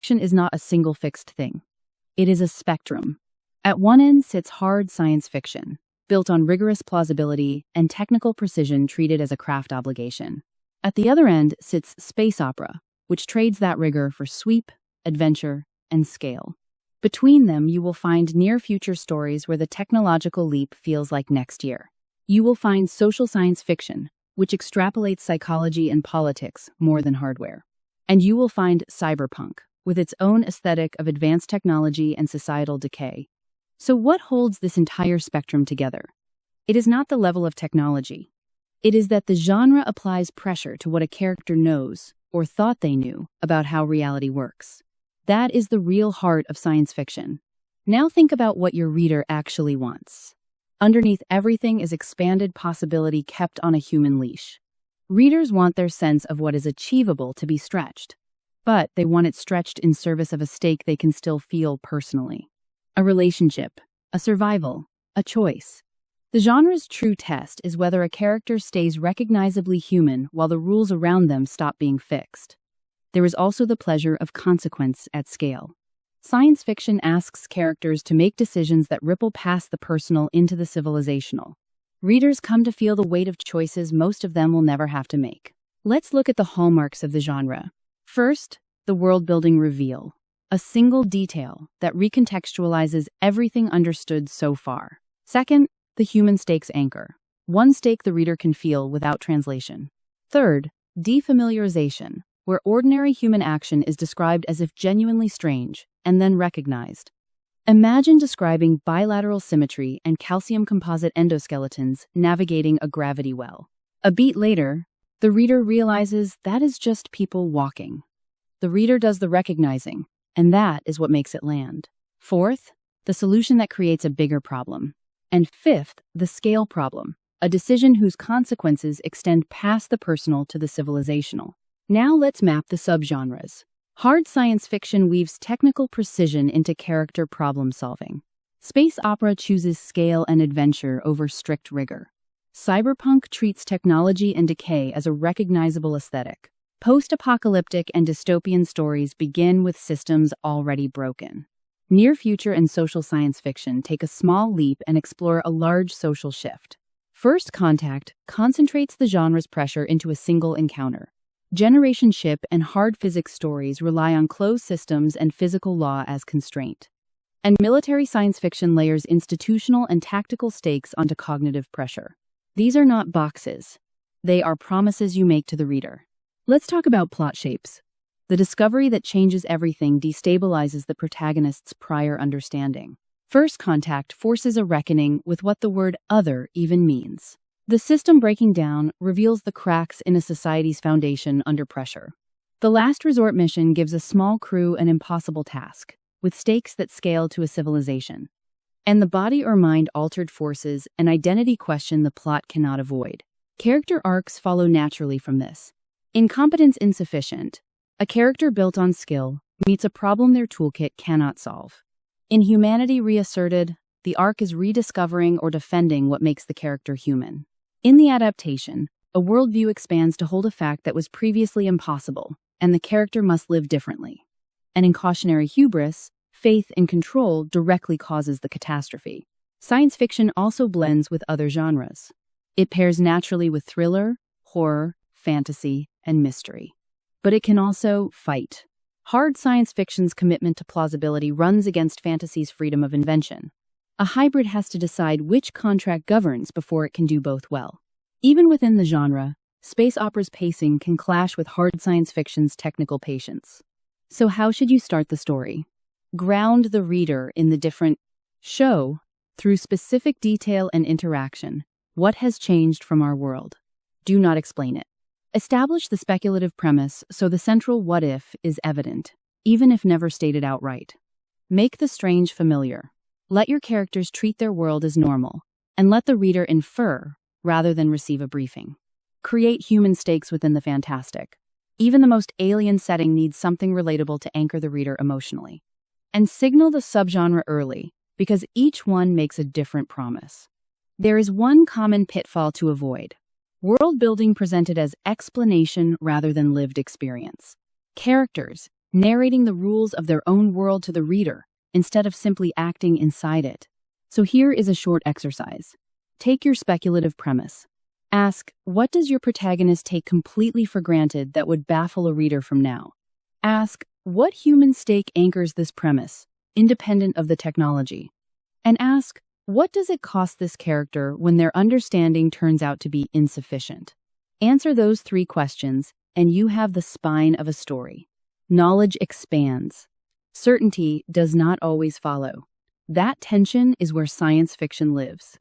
Fiction is not a single fixed thing. It is a spectrum. At one end sits hard science fiction, built on rigorous plausibility and technical precision treated as a craft obligation. At the other end sits space opera, which trades that rigor for sweep, adventure, and scale. Between them, you will find near-future stories where the technological leap feels like next year. You will find social science fiction, which extrapolates psychology and politics more than hardware. And you will find cyberpunk, with its own aesthetic of advanced technology and societal decay. So what holds this entire spectrum together? It is not the level of technology. It is that the genre applies pressure to what a character knows, or thought they knew, about how reality works. That is the real heart of science fiction. Now think about what your reader actually wants. Underneath everything is expanded possibility kept on a human leash. Readers want their sense of what is achievable to be stretched, but they want it stretched in service of a stake they can still feel personally. A relationship, a survival, a choice. The genre's true test is whether a character stays recognizably human while the rules around them stop being fixed. There is also the pleasure of consequence at scale. Science fiction asks characters to make decisions that ripple past the personal into the civilizational. Readers come to feel the weight of choices most of them will never have to make. Let's look at the hallmarks of the genre. First, the world-building reveal. A single detail that recontextualizes everything understood so far. Second, the human stakes anchor. One stake the reader can feel without translation. Third, defamiliarization, where ordinary human action is described as if genuinely strange, and then recognized. Imagine describing bilateral symmetry and calcium composite endoskeletons navigating a gravity well. A beat later, the reader realizes that is just people walking. The reader does the recognizing, and that is what makes it land. Fourth, the solution that creates a bigger problem. And fifth, the scale problem, a decision whose consequences extend past the personal to the civilizational. Now let's map the subgenres. Hard science fiction weaves technical precision into character problem solving. Space opera chooses scale and adventure over strict rigor. Cyberpunk treats technology and decay as a recognizable aesthetic. Post-apocalyptic and dystopian stories begin with systems already broken. Near-future and social science fiction take a small leap and explore a large social shift. First Contact concentrates the genre's pressure into a single encounter. Generation ship and hard physics stories rely on closed systems and physical law as constraint. And military science fiction layers institutional and tactical stakes onto cognitive pressure. These are not boxes. They are promises you make to the reader. Let's talk about plot shapes. The discovery that changes everything destabilizes the protagonist's prior understanding. First Contact forces a reckoning with what the word other even means. The system breaking down reveals the cracks in a society's foundation under pressure. The Last Resort mission gives a small crew an impossible task, with stakes that scale to a civilization. And the body or mind altered forces an identity question the plot cannot avoid. Character arcs follow naturally from this. Incompetence insufficient. A character built on skill meets a problem their toolkit cannot solve. Inhumanity reasserted. The arc is rediscovering or defending what makes the character human. In the adaptation, a worldview expands to hold a fact that was previously impossible, and the character must live differently. And in cautionary hubris, faith in control directly causes the catastrophe. Science fiction also blends with other genres. It pairs naturally with thriller, horror, fantasy, and mystery. But it can also fight. Hard science fiction's commitment to plausibility runs against fantasy's freedom of invention. A hybrid has to decide which contract governs before it can do both well. Even within the genre, space opera's pacing can clash with hard science fiction's technical patience. So how should you start the story? Ground the reader in the different show through specific detail and interaction. What has changed from our world? Do not explain it. Establish the speculative premise so the central what if is evident, even if never stated outright. Make the strange familiar. Let your characters treat their world as normal, and let the reader infer rather than receive a briefing. Create human stakes within the fantastic. Even the most alien setting needs something relatable to anchor the reader emotionally. And signal the subgenre early, because each one makes a different promise. There is one common pitfall to avoid. World building presented as explanation rather than lived experience. Characters, narrating the rules of their own world to the reader instead of simply acting inside it. So here is a short exercise. Take your speculative premise. Ask, what does your protagonist take completely for granted that would baffle a reader from now? Ask, what human stake anchors this premise, independent of the technology? And ask, what does it cost this character when their understanding turns out to be insufficient? Answer those 3 questions, and you have the spine of a story. Knowledge expands. Certainty does not always follow. That tension is where science fiction lives.